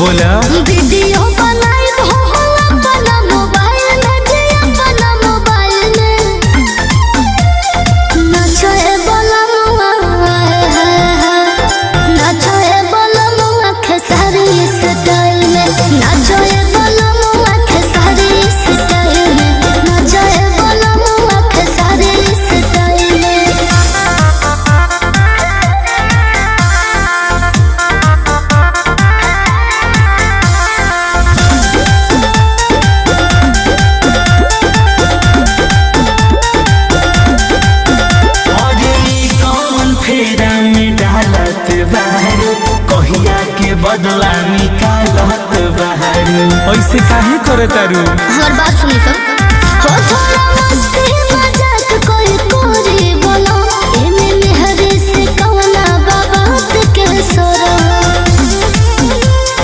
बोला वीडियो बनाई हो अपना मोबाइल में जे अपना मोबाइल में नाचे बलमुआ खेसारी स्टाइल में नाचे बलमुआ खेसारी स्टाइल में नाचे बलमुआ खेसारी स्टाइल में। बदला निकालत बाहर ऐसे काहे करे तारू हमार बात सुनी तो हो थोड़ा मस्ती